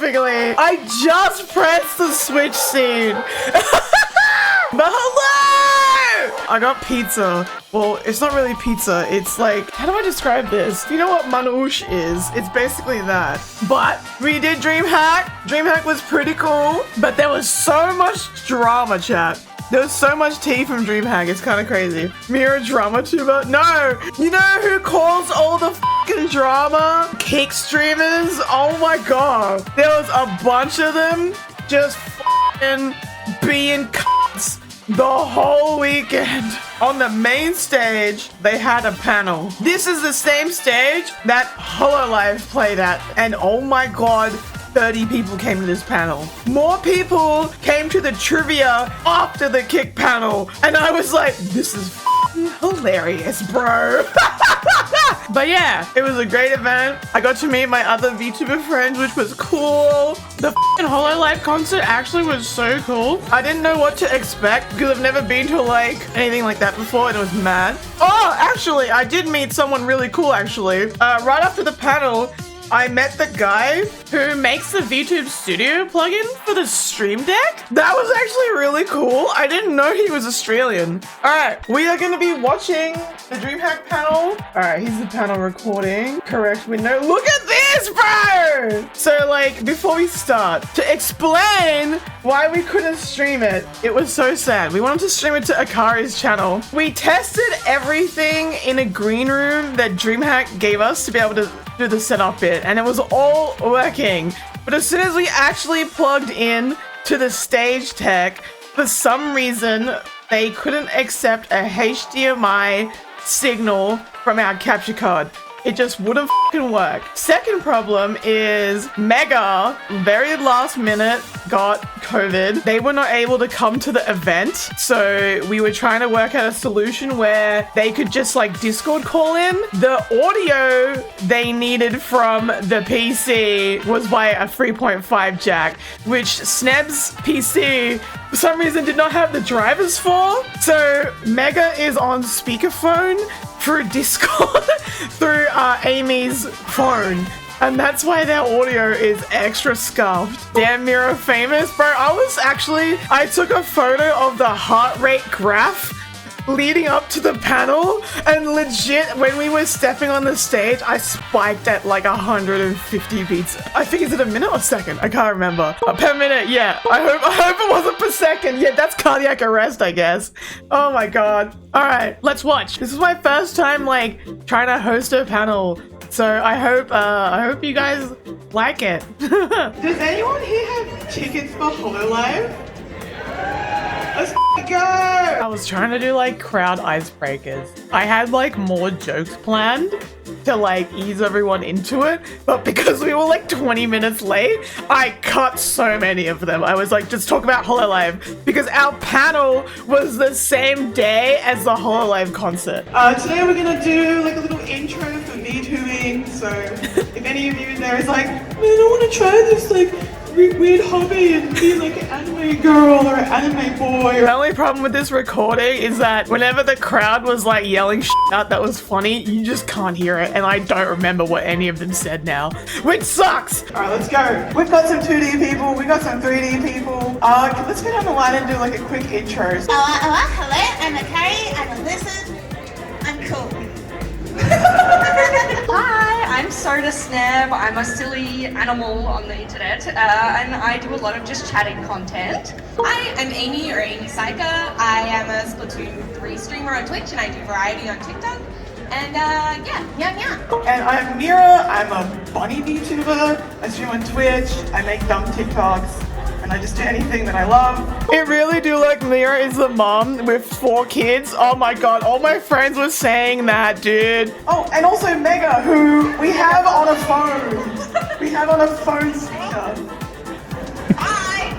perfectly. I just pressed the switch scene. But hello! I got pizza. Well, it's not really pizza. It's like, how do I describe this? Do you know what manouche is? It's basically that. But we did Dreamhack. Dreamhack was pretty cool. But there was so much drama, chat. There was so much tea from Dreamhack. It's kind of crazy. Meera drama tuber? No! You know who caused all the fucking drama? Kick streamers? Oh my god. There was a bunch of them just fucking being cunts the whole weekend. On the main stage, they had a panel. This is the same stage that HoloLive played at. And oh my god, 30 people came to this panel. More people came to the trivia after the kick panel. And I was like, this is f***ing hilarious, bro. But yeah, it was a great event. I got to meet my other VTuber friends, which was cool. The f***ing HoloLive concert actually was so cool. I didn't know what to expect because I've never been to like anything like that before and it was mad. Oh, actually, I did meet someone really cool actually. Right after the panel, I met the guy who makes the VTube Studio plugin for the Stream Deck. That was actually really cool. I didn't know he was Australian. All right, we are going to be watching the Dreamhack panel. All right, here's the panel recording. Correct window. Look at this, bro! So like, before we start, to explain why we couldn't stream it, it was so sad. We wanted to stream it to Akari's channel. We tested everything in a green room that Dreamhack gave us to be able to do the setup bit, and it was all working. But as soon as we actually plugged in to the stage tech, for some reason, they couldn't accept a HDMI signal from our capture card. It just wouldn't fucking work. Second problem is Mega, very last minute, got COVID. They were not able to come to the event. So we were trying to work out a solution where they could just like Discord call in. The audio they needed from the PC was via a 3.5 jack, which Sneb's PC for some reason did not have the drivers for. So Mega is on speakerphone through Discord through Amy's phone. And that's why their audio is extra scuffed. Damn, Meera famous. Bro, I took a photo of the heart rate graph leading up to the panel, and legit, when we were stepping on the stage, I spiked at like 150 beats. I think, is it a minute or second? I can't remember. Per minute, yeah. I hope it wasn't per second. Yeah, that's cardiac arrest, I guess. Oh my god. All right, let's watch. This is my first time like trying to host a panel, so I hope you guys like it. Does anyone here have tickets for HoloLive? Let's go! I was trying to do like crowd icebreakers. I had like more jokes planned to like ease everyone into it, but because we were like 20 minutes late, I cut so many of them. I was like, just talk about HoloLive because our panel was the same day as the HoloLive concert. Today we're gonna do like a little intro for VTubing. So if any of you there is like, man, I want to try this like weird hobby and be like an anime girl or an anime boy. The only problem with this recording is that whenever the crowd was like yelling shit out that was funny, you just can't hear it, and I don't remember what any of them said now, which sucks. All right, let's go. We've got some 2D people, we got some 3D people. Let's go down the line and do like a quick intro. Hello, I'm Akari, I'm a lizard, I'm cool. Hi, I'm Soda Sneb. I'm a silly animal on the internet, and I do a lot of just chatting content. Hi, I'm Amy or Amy Saika. I am a Splatoon 3 streamer on Twitch and I do variety on TikTok. And yeah. And I'm Meera. I'm a bunny VTuber. I stream on Twitch. I make dumb TikToks. And I just do anything that I love. I really do like Meera is the mom with 4 kids. Oh my god, all my friends were saying that, dude. Oh, and also Mega, who we have on a phone. We have on a phone speaker. Hi!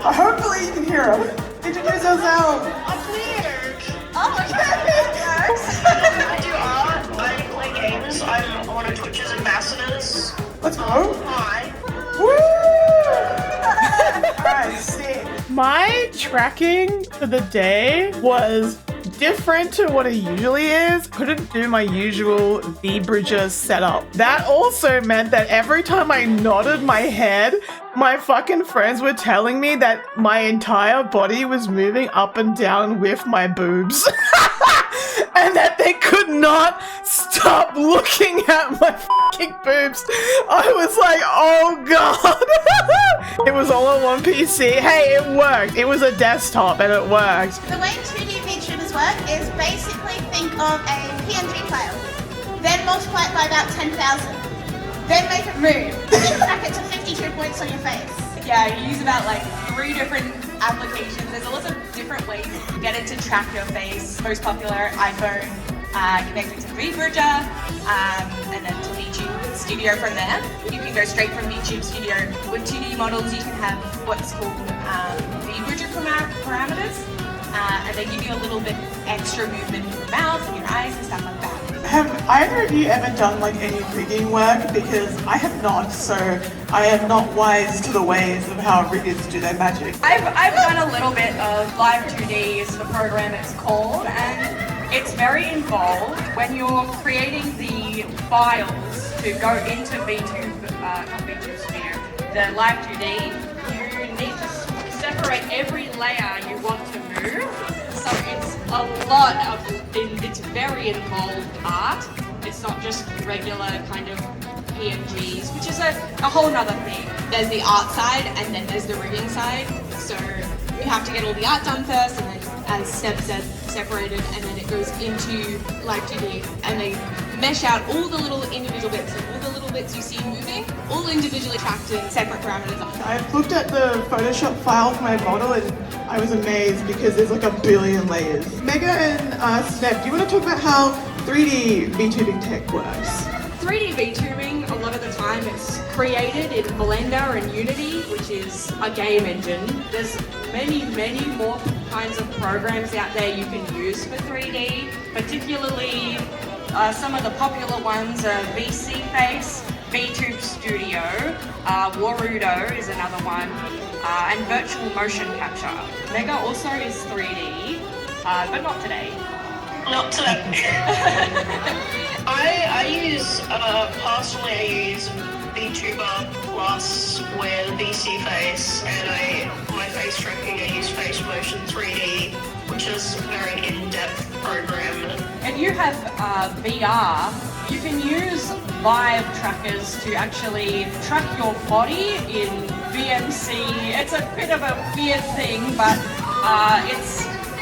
Hopefully you can hear him. Introduce yourself. I'm weird. Oh, Yes. I do art, I play games, I'm one of Twitch's ambassadors. Let's go. Hi. Woo! Alright, sick. My tracking for the day was different to what it usually is. Couldn't do my usual V-Bridger setup. That also meant that every time I nodded my head, my fucking friends were telling me that my entire body was moving up and down with my boobs. And that they could not stop looking at my fucking boobs. I was like, oh god. It was all on one PC. Hey, it worked. It was a desktop and it worked. The way 2D VTubers work is basically think of a PNG file, then multiply it by about 10,000, then make it move, and then crack it to 52 points on your face. Yeah, you use about like 3 different applications. There's lots of different ways to get it to track your face. Most popular, iPhone, connected to VTuber, and then to VTube Studio from there. You can go straight from VTube Studio. With 2D models, you can have what's called VTuber parameters, and they give you a little bit extra movement in your mouth and your eyes and stuff like that. Have either of you ever done like any rigging work? Because I have not, so I am not wise to the ways of how riggers do their magic. I've done a little bit of Live 2D is the program it's called, and it's very involved. When you're creating the files to go into not VTube Studio, the Live 2D, you need to separate every layer you want to move. So it's a lot of, it's very involved art. It's not just regular kind of PNGs, which is a whole nother thing. There's the art side and then there's the rigging side. So you have to get all the art done first, and then as Steph said, separated, and then it goes into Live 2D, and they mesh out all the little individual bits, and all the little bits you see moving, all individually tracked in separate parameters. I've looked at the Photoshop file for my model and I was amazed because there's like a billion layers. Meera and Steph, do you want to talk about how 3D VTubing tech works? 3D VTubing, a lot of the time it's created in Blender and Unity, which is a game engine. There's many more kinds of programs out there you can use for 3D, particularly some of the popular ones are VC-Face, VTube Studio, Warudo is another one, and virtual motion capture. Meera also is 3D, but not today. Not today. I use, personally I use VTuber Plus with VC Face, and my face tracking I use Face Motion 3D, which is a very in-depth program. If you have VR, you can use live trackers to actually track your body in VMC. It's a bit of a weird thing, but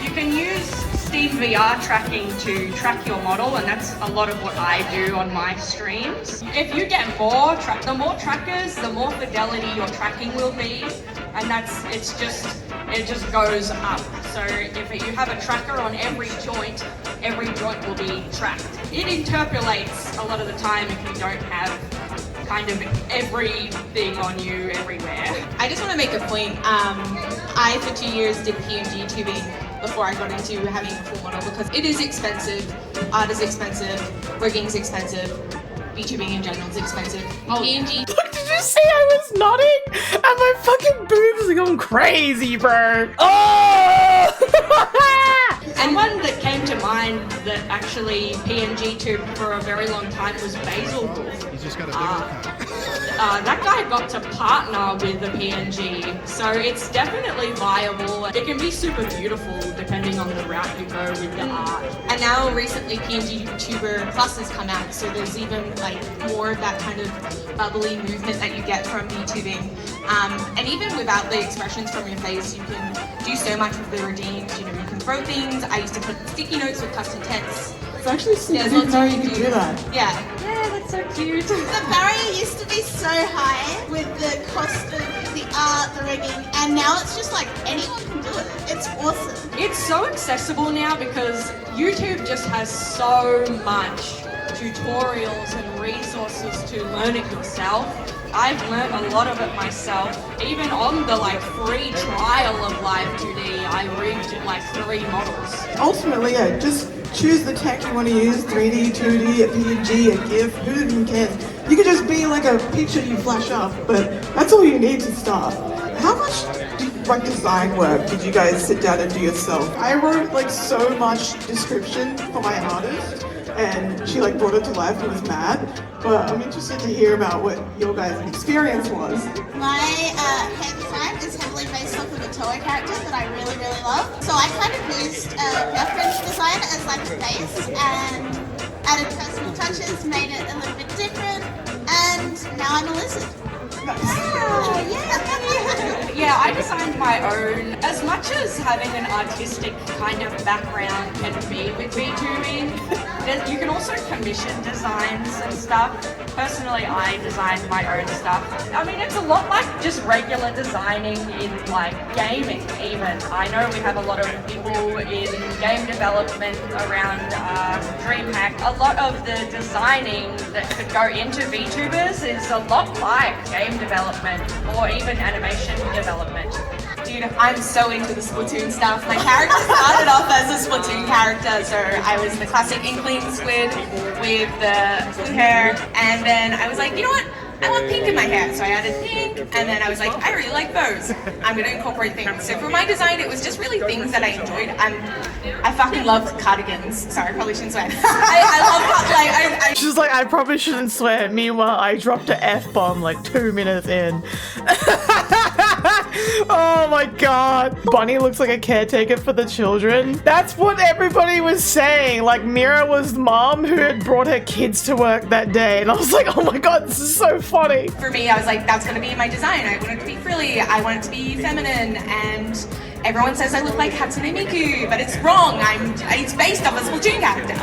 you can use Steam VR tracking to track your model, and that's a lot of what I do on my streams. If you get the more trackers, the more fidelity your tracking will be, and it just goes up. So if you have a tracker on every joint will be tracked. It interpolates a lot of the time if you don't have kind of everything on you everywhere. I just want to make a point. I, for 2 years, did PNGTubing before I got into having a full model, because it is expensive, art is expensive, rigging's expensive, VTubing in general is expensive. PNG. Look, did you see I was nodding? And my fucking boobs are going crazy, bro. Oh! And one that came to mind that actually PNGTubed for a very long time was Basil Wolf. He's just got a bigger account. That guy got to partner with the PNG, so it's definitely viable. It can be super beautiful depending on the route you go with the art. And now recently PNGTuber Plus has come out, so there's even like more of that kind of bubbly movement that you get from VTubing. And even without the expressions from your face, you can do so much with the redeems. You know, you can throw things. I used to put sticky notes with custom tents. It's actually super. I didn't know you could do that. Yeah, That's so cute. The barrier used to be so high with the cost of the art, the rigging, and now it's just like anyone can do it. It's awesome. It's so accessible now because YouTube just has so much tutorials and resources to learn it yourself. I've learned a lot of it myself. Even on the free trial of Live 2D, I rigged 3 models. Ultimately, yeah, just choose the tech you want to use, 3D, 2D, a PNG, a GIF, who even cares? You could just be like a picture you flash up, but that's all you need to start. How much like design work did you guys sit down and do yourself? I wrote like so much description for my artist, and she like brought it to life and was mad. But I'm interested to hear about what your guys' experience was. My hair design is heavily based off of a Toho character that I really, really love. So I kind of used reference design as like a base and added personal touches, made it a little bit different, and now I'm a lizard. Oh, yeah. Yeah, I designed my own. As much as having an artistic kind of background can be with VTubing, you can also commission designs and stuff. Personally, I designed my own stuff. I mean, it's a lot like just regular designing in like gaming even. I know we have a lot of people in game development around Dreamhack. A lot of the designing that could go into VTubers is a lot like game development or even animation development. Dude, I'm so into the Splatoon stuff. My character started off as a Splatoon character, so I was the classic Inkling squid with the blue hair, and then I was like, you know what? I want pink in my hair, so I added pink, and then I was like, I really like bows. I'm gonna incorporate things. So for my design, it was just really things that I enjoyed. I fucking love cardigans. Sorry, I probably shouldn't swear. I love like She's like, I probably shouldn't swear. Meanwhile, I dropped an F-bomb like 2 minutes in. Oh my god. Bunny looks like a caretaker for the children. That's what everybody was saying. Like, Meera was the mom who had brought her kids to work that day. And I was like, oh my god, this is so funny. For me, I was like, that's gonna be my design. I want it to be frilly. I want it to be feminine, and everyone says I look like Hatsune Miku, but it's wrong. It's based off a Splatoon character.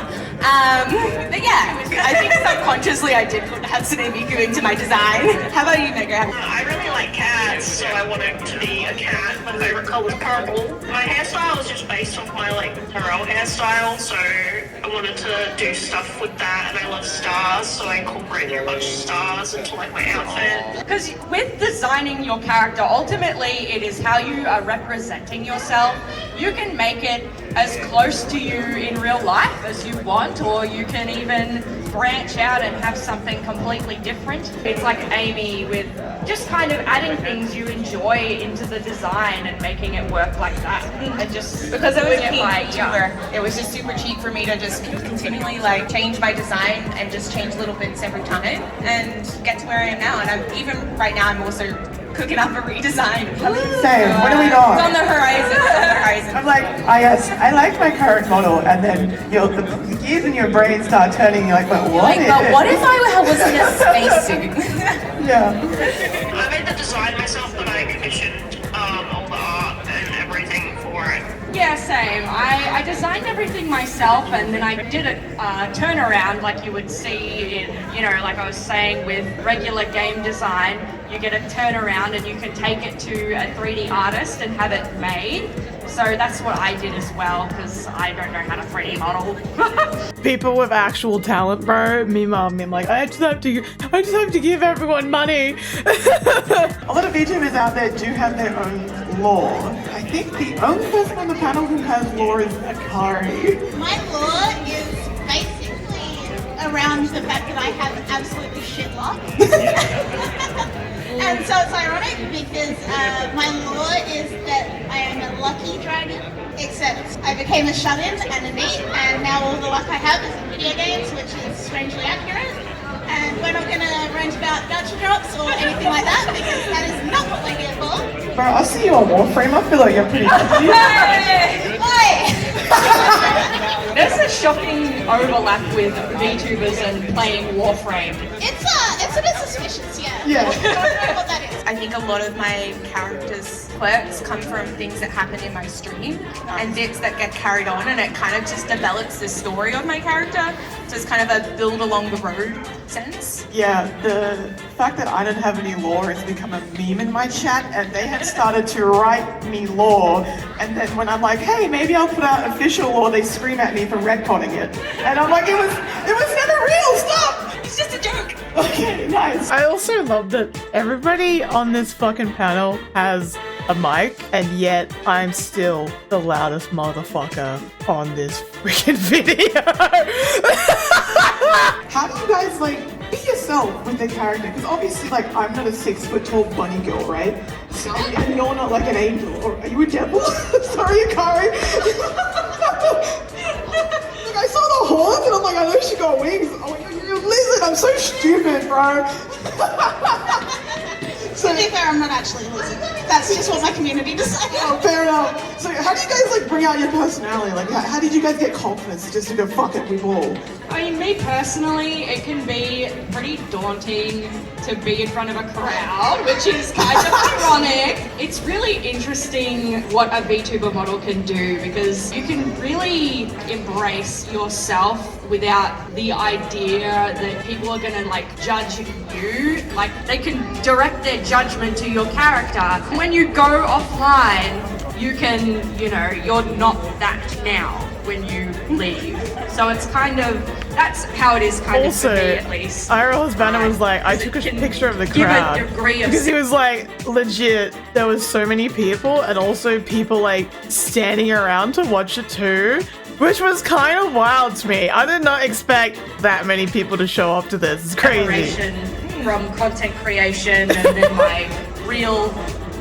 But yeah, I think subconsciously I did put Hatsune Miku into my design. How about you, Meera? I really like cats, so I wanted to be a cat. My favorite color is purple. My hairstyle is just based off my like Tarot hairstyle, so I wanted to do stuff with that, and I love stars, so I incorporated a bunch of stars into like my outfit. Because with designing your character, ultimately it is how you are representing yourself. You can make it as close to you in real life as you want, or you can even branch out and have something completely different. It's like Amy with just kind of adding things you enjoy into the design and making it work like that. And just Because I was a doing it by ear. PNGTuber, it was just super cheap for me to just continually like change my design and just change little bits every time and get to where I am now. And I'm even right now I'm also cooking up a redesign. Same. What are we It's on? on the horizon. It's on the horizon. I'm like, yes, I like my current model, and then the gears in your brain start turning. You're like, but what? But what if I was in a spacesuit? Yeah. I made the design myself, but I commissioned all the art and everything for it. Yeah, same. I designed everything myself, and then I did a turnaround like you would see in, like I was saying with regular game design. You get a turnaround and you can take it to a 3D artist and have it made. So that's what I did as well, because I don't know how to 3D model. People with actual talent, bro. Meanwhile, I'm like, I just have to give everyone money. A lot of VTubers out there do have their own lore. I think the only person on the panel who has lore is Akari. My lore is basically around the fact that I have absolutely shit luck. And so it's ironic because my lore is that I am a lucky dragon, except I became a shut-in and a neat, and now all the luck I have is in video games, which is strangely accurate. And we're not going to rant about gacha drops or anything like that, because that is not what we're here for. Bro, I see you on Warframe. I feel like you're pretty lucky. Oi! There's a shocking overlap with VTubers and playing Warframe. It's a bit suspicious, yeah. Yeah. I don't know what that is. I think a lot of my characters' quirks come from things that happen in my stream and bits that get carried on, and it kind of just develops the story of my character. So it's kind of a build along the road sense. Yeah, the fact that I don't have any lore has become a meme in my chat, and they have started to write me lore, and then when I'm like, hey, maybe I'll put out official lore, they scream at me for retconning it. And I'm like, it was never real, stop! It's just a joke. Okay, nice. I also love that everybody on this fucking panel has a mic, and yet I'm still the loudest motherfucker on this freaking video. How do you guys be yourself with the character? Because obviously I'm not a 6 foot tall bunny girl, right? and you're not like an angel, or are you a devil? Sorry, Akari. Like, I saw the horns and I'm like, I know she got wings. Oh, you're a lizard. I'm so stupid, bro. To be fair, I'm not actually a lizard. That's just what my community decided. Oh, fair enough. So how do you guys like bring out your personality? Like how did you guys get confidence just to go, fuck it, we ball? I mean, me personally, it can be pretty daunting to be in front of a crowd, which is kind of ironic. It's really interesting what a VTuber model can do because you can really embrace yourself without the idea that people are gonna like judge you. Like they can direct their judgment to your character. When you go offline, you can, you know, you're not that now when you leave. So it's kind of, that's how it is kind Also, of for me at least. IRL's banner was like, I took a picture of the crowd. Give a degree of because he was like, legit, there was so many people and also people like standing around to watch it too, which was kind of wild to me. I did not expect that many people to show up to this. It's crazy. Separation from content creation and then my real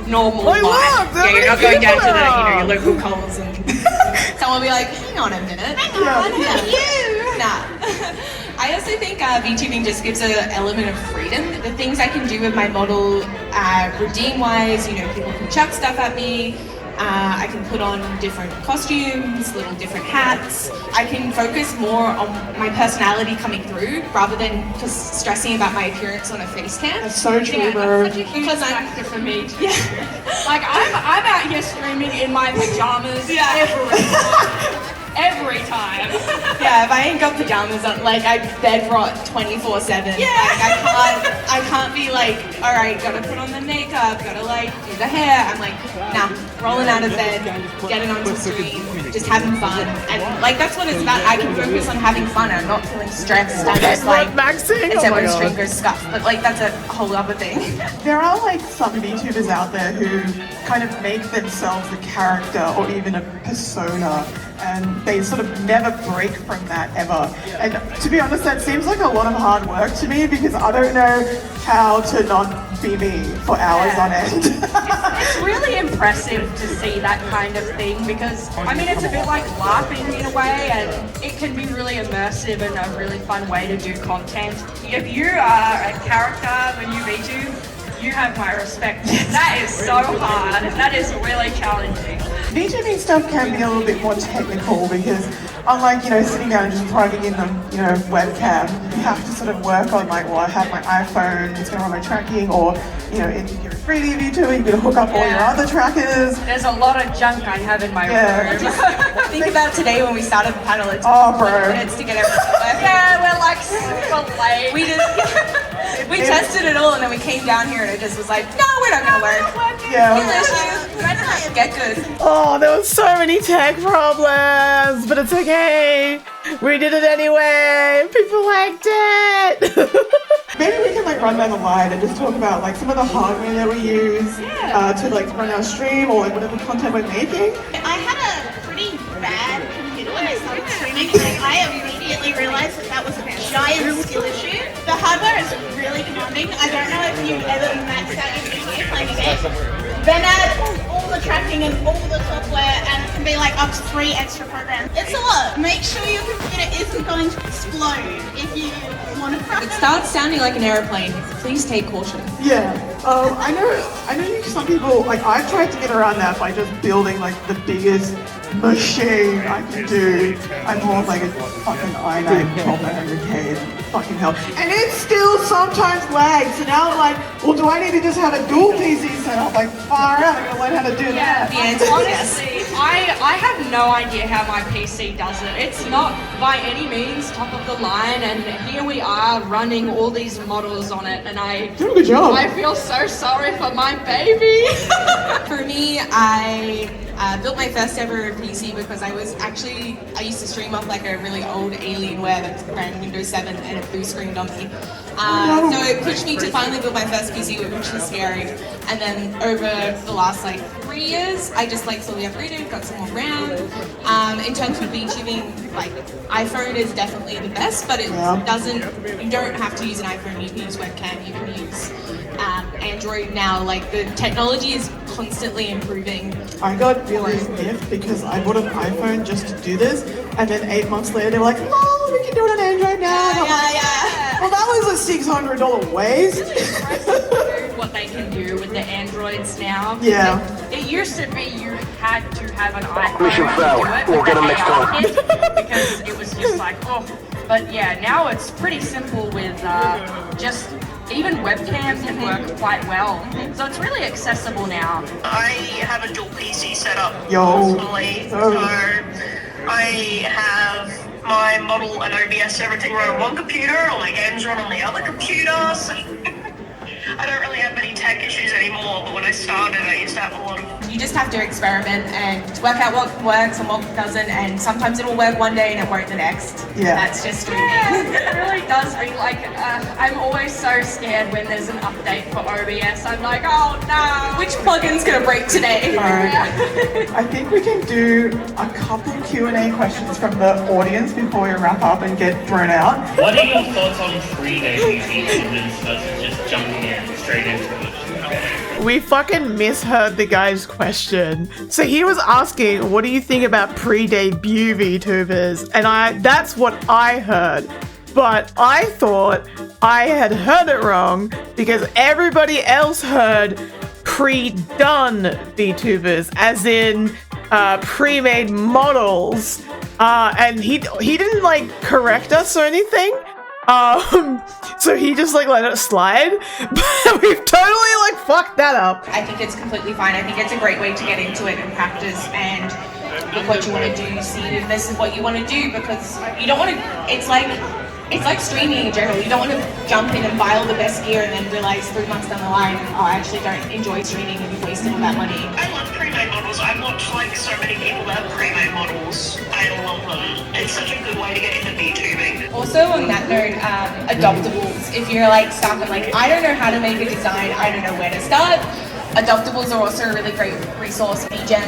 normal Wait, life. look, there Yeah, you're are not going down to the, people your local Coles and Someone will be like, hang on a minute. Hang on, who are you? Nah. I also think VTubing just gives an element of freedom. The things I can do with my model, redeem-wise, you know, people can chuck stuff at me. I can put on different costumes, little different hats. I can focus more on my personality coming through rather than just stressing about my appearance on a face cam. That's so true, yeah, bro. that's such a huge Because I'm- factor for me. Yeah. Like I'm out here streaming in my pajamas every time. Yeah, if I ain't got pajamas on, like I bed rot 24/7. Yeah. Like I can't be like, all right, gotta put on the makeup, gotta like do the hair. I'm like, nah, rolling out of bed, getting onto screen, just having fun, and like that's what it's about. I can focus on having fun and not feeling stressed. I'm just like, maxing? except Oh my when God. stream goes scuff, but like that's a whole other thing. There are like some VTubers out there who kind of make themselves a character or even a persona, and they sort of never break from that ever. And to be honest, that seems like a lot of hard work to me because I don't know how to not be me for hours on end. It's really impressive to see that kind of thing because, I mean, it's a bit like LARPing in a way and it can be really immersive and a really fun way to do content. If you are a character when you VTube, you have my respect. That is so hard. That is really challenging. VTubing stuff can be a little bit more technical because unlike, you know, sitting down and just plugging in the, you know, webcam, you have to sort of work on like, well, I have my iPhone, it's going to run my tracking, or, you know, if you're a 3D VTuber, you're going to hook up all your other trackers. There's a lot of junk I have in my room. Think about today when we started the panel. It took Oh, bro. 20 minutes to get everything working. Yeah, we're like super late. We tested it all and then we came down here and it just was like, no, we're not gonna work. Yeah. Kill issue. Get good. Oh, there was so many tech problems, but it's okay. We did it anyway. People liked it. Maybe we can like run down the line and just talk about like some of the hardware that we use to like run our stream or like whatever content we're making. I had a pretty bad computer when I started streaming, and I immediately realized that was a giant skill issue. The hardware is really demanding. I don't know if you've ever maxed out your PC playing a game. Then add all the tracking and all the software, and it can be like up to 3 extra programs. It's a lot. Make sure your computer isn't going to explode if you want to If practice. it starts sounding like an airplane, please take caution. Yeah, I know some people, like I've tried to get around that by just building like the biggest machine I can do. I bought like a fucking i9 1200K, fucking hell. And it still sometimes lags, so now I'm like, well, do I need to just have a dual PC set up? Like far out, I'm gonna learn how to do that. The answer is yes. Honestly, I have no idea how my PC does it. It's not by any means top of the line, and here we are running all these models on it, and Doing a good job. I feel so sorry for my baby. For me, I built my first ever PC because I used to stream off like a really old Alienware that ran Windows 7 and it blue screened on me. So it pushed me to finally build my first PC, which was scary. And then over the last like 3 3 years. I just like slowly upgraded, got some more RAM. In terms of VTubing, like iPhone is definitely the best, but it doesn't, you don't have to use an iPhone, you can use webcam, you can use Android now. Like the technology is constantly improving. I got really miffed because I bought an iPhone just to do this, and then 8 months later they were like, "Oh, we can do it on Android now." Yeah. Well, that was a $600 waste. What they can do with the Androids now. Yeah. It used to be you had to have an iPhone Mission failed. to do it We'll with get the them next AR time. kit, because it was just like, oh. But yeah, now it's pretty simple with just even webcams can work quite well. So it's really accessible now. I have a dual PC setup personally, so I have my model and OBS, everything run on one computer, all my games run on the other computer, so I don't really have many tech issues anymore, but when I started I used to have a lot of... You just have to experiment and work out what works and what doesn't, and sometimes it'll work one day and it won't the next. Yeah. That's just streaming. It really does be like, I'm always so scared when there's an update for OBS. I'm like, oh no! Which plugin's gonna break today? I think we can do a couple Q&A questions from the audience before we wrap up and get thrown out. What are your thoughts on pre-debut VTubers versus just jumping in straight into it? We fucking misheard the guy's question. So he was asking, what do you think about pre-debut VTubers? And that's what I heard. But I thought I had heard it wrong because everybody else heard pre-done VTubers, as in pre-made models. And he didn't like correct us or anything. So he just like let it slide, but we've totally like fucked that up. I think it's completely fine. I think it's a great way to get into it and practice and look what you want to do, see if this is what you want to do, because you don't want to, it's like streaming in general. You don't want to jump in and buy all the best gear and then realize 3 months down the line, oh, I actually don't enjoy streaming and you've wasted all that money. I love pre-made models. I've watched like so many people that have pre-made models. I love them. It's such a good way to get into VTubing. Also on that note, adoptables. If you're like stuck and like, I don't know how to make a design, I don't know where to start, adoptables are also a really great resource. VGen,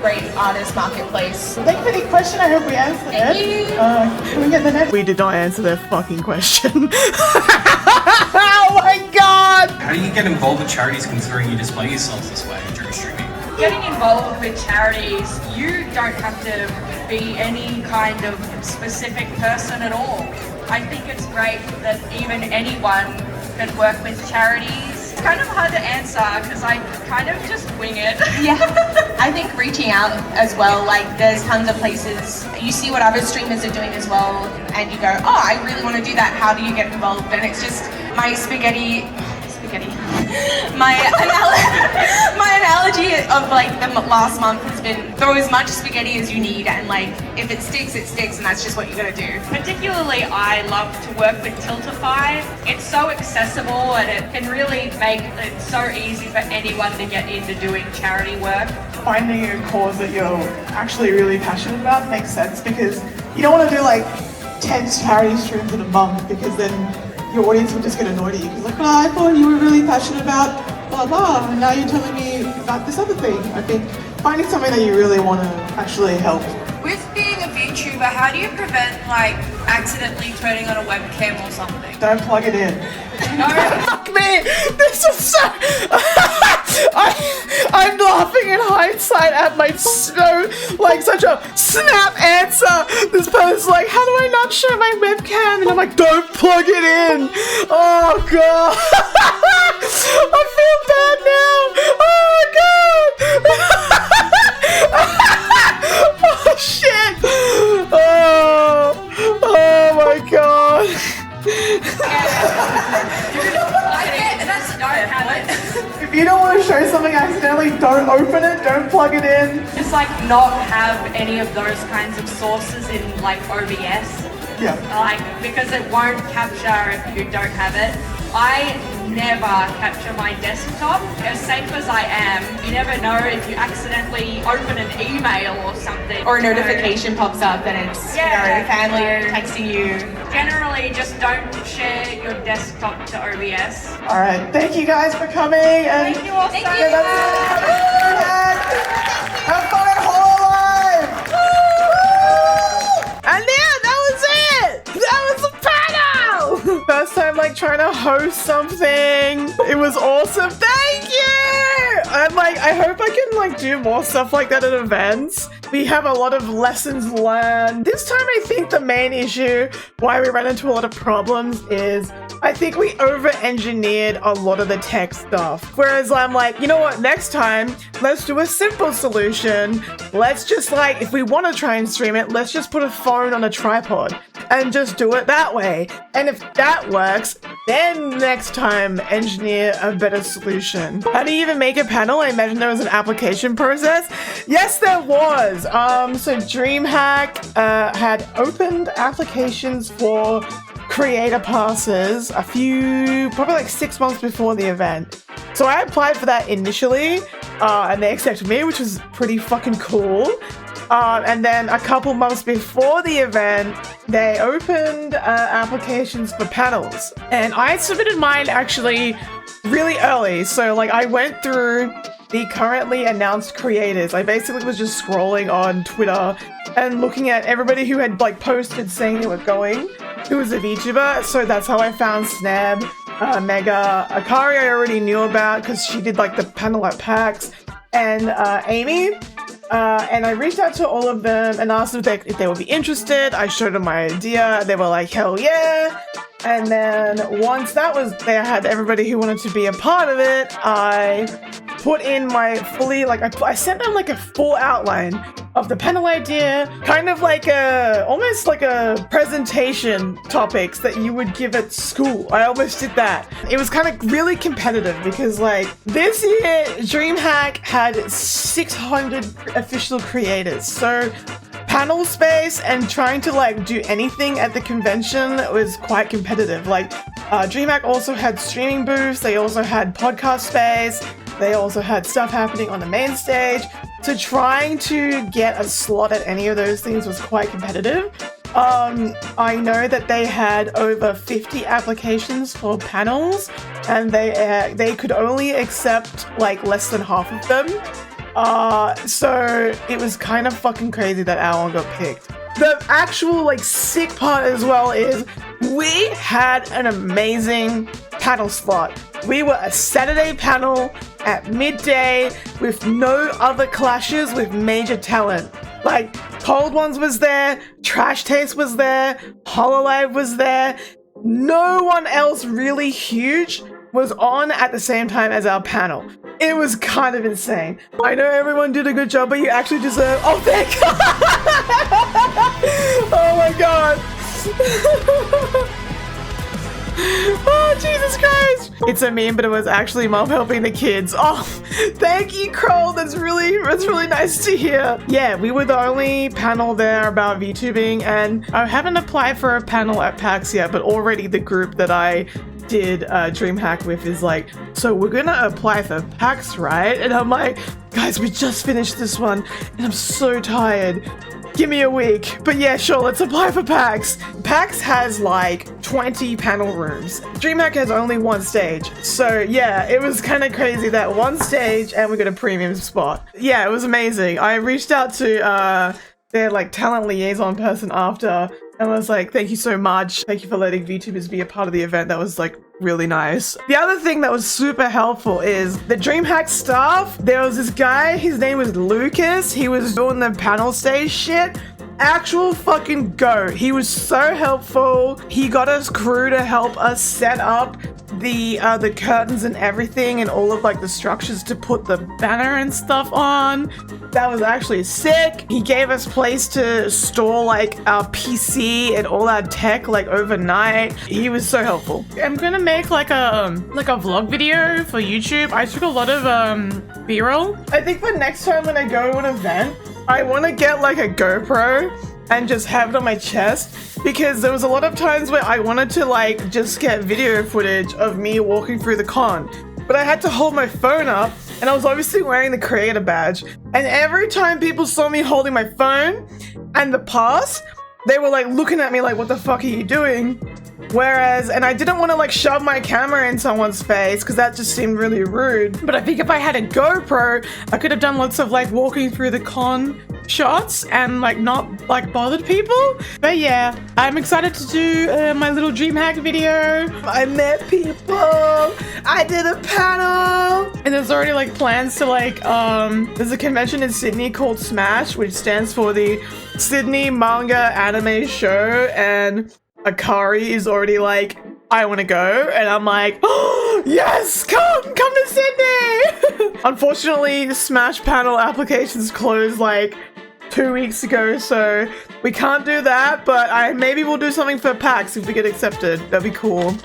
great artist marketplace. Thank you for the question. I hope we answered it. Can we get the next? We did not answer their fucking question. Oh my god! How do you get involved with charities considering you display yourselves this way during streaming? Getting involved with charities, you don't have to be any kind of specific person at all. I think it's great that even anyone can work with charities. It's kind of hard to answer because I kind of just wing it. Yeah, I think reaching out as well, like there's tons of places, you see what other streamers are doing as well, and you go, oh, I really want to do that, how do you get involved? And it's just my my analogy of like the last month has been throw as much spaghetti as you need, and like if it sticks, and that's just what you gotta do. Particularly, I love to work with Tiltify. It's so accessible and it can really make it so easy for anyone to get into doing charity work. Finding a cause that you're actually really passionate about makes sense, because you don't want to do like 10 charity streams in a month, because then your audience will just get annoyed at you. Because like, oh, I thought you were really passionate about blah blah, and now you're telling me about this other thing. I think finding something that you really want to actually help. With being a VTuber, how do you prevent like accidentally turning on a webcam or something? Don't plug it in. No. Fuck me! This is so... I'm laughing in hindsight at my such a snap answer. This person's like, how do I not show my webcam? And I'm like, don't plug it in. Oh god. I feel bad now. Oh god. Oh shit. Oh my god. If you don't want to show something accidentally, don't open it, don't plug it in. Just like not have any of those kinds of sources in like OBS. Yeah. Like, because it won't capture if you don't have it. I never capture my desktop. As safe as I am, you never know if you accidentally open an email or something. Or a notification pops up and it's family texting you. Generally, just don't share your desktop to OBS. All right, thank you guys for coming. And Thank you all so much. Have fun at Hololive! And yeah, that was it! That was the panel! First time like trying to host something. It was awesome. Thank you! And like, I hope I can like do more stuff like that at events. We have a lot of lessons learned. This time I think the main issue why we ran into a lot of problems is I think we over-engineered a lot of the tech stuff. Whereas I'm like, you know what, next time, let's do a simple solution. Let's just like, if we want to try and stream it, let's just put a phone on a tripod and just do it that way. And if that works, then next time engineer a better solution. How do you even make a panel? I imagine there was an application process. Yes, there was. So Dreamhack had opened applications for creator passes probably like 6 months before the event. So I applied for that initially, and they accepted me, which was pretty fucking cool. And then a couple months before the event, they opened applications for panels. And I submitted mine actually really early. So like I went through the currently announced creators. I basically was just scrolling on Twitter and looking at everybody who had like posted saying they were going, who was a VTuber. So that's how I found Snab, Mega, Akari I already knew about because she did like the panel at PAX, and Amy. And I reached out to all of them and asked them if they would be interested. I showed them my idea. They were like, hell yeah. And then once that was there, I had everybody who wanted to be a part of it. I put in my I sent them like a full outline of the panel idea, kind of like almost like a presentation topics that you would give at school. I almost did that. It was kind of really competitive because like this year Dreamhack had 600 official creators. So panel space and trying to like do anything at the convention was quite competitive. Like Dreamhack also had streaming booths, they also had podcast space, they also had stuff happening on the main stage. So trying to get a slot at any of those things was quite competitive. I know that they had over 50 applications for panels and they could only accept like less than half of them. So it was kind of fucking crazy that our one got picked. The actual like sick part as well is we had an amazing panel slot. We were a Saturday panel at midday with no other clashes with major talent. Like Cold Ones was there, Trash Taste was there, Hololive was there. No one else really huge was on at the same time as our panel. It was kind of insane. I know everyone did a good job, but you actually deserve— oh, thank God! Oh my God. Oh, Jesus Christ. It's a meme, but it was actually mom helping the kids. Oh, thank you, Kroll. That's really nice to hear. Yeah, we were the only panel there about VTubing, and I haven't applied for a panel at PAX yet, but already the group that I did Dreamhack with is like, so we're gonna apply for PAX, right? And I'm like, guys, we just finished this one, and I'm so tired. Give me a week. But yeah, sure, let's apply for PAX. PAX has like 20 panel rooms. Dreamhack has only one stage. So yeah, it was kind of crazy that one stage and we got a premium spot. Yeah, it was amazing. I reached out to their like talent liaison person after and was like, thank you so much. Thank you for letting VTubers be a part of the event. That was like really nice. The other thing that was super helpful is the Dreamhack staff. There was this guy, his name was Lucas. He was doing the panel stage shit. Actual fucking go. He was so helpful. He got us crew to help us set up the curtains and everything and all of like the structures to put the banner and stuff on. That was actually sick. He gave us place to store like our PC and all our tech like overnight. He was so helpful. I'm gonna make like a vlog video for YouTube. I took a lot of B-roll. I think for next time when I go to an event, I want to get like a GoPro and just have it on my chest, because there was a lot of times where I wanted to like just get video footage of me walking through the con, but I had to hold my phone up, and I was obviously wearing the creator badge, and every time people saw me holding my phone and the pass, they were like looking at me like, what the fuck are you doing? Whereas, and I didn't want to like shove my camera in someone's face because that just seemed really rude. But I think if I had a GoPro, I could have done lots of like walking through the con shots and like not like bothered people. But yeah, I'm excited to do my little Dreamhack video. I met people. I did a panel. And there's already like plans to like, there's a convention in Sydney called SMASH, which stands for the Sydney Manga Anime Show, and Akari is already like, I want to go, and I'm like, oh, yes, come to Sydney. Unfortunately, the Smash panel applications closed like 2 weeks ago, so we can't do that, but maybe we'll do something for PAX if we get accepted. That'd be cool.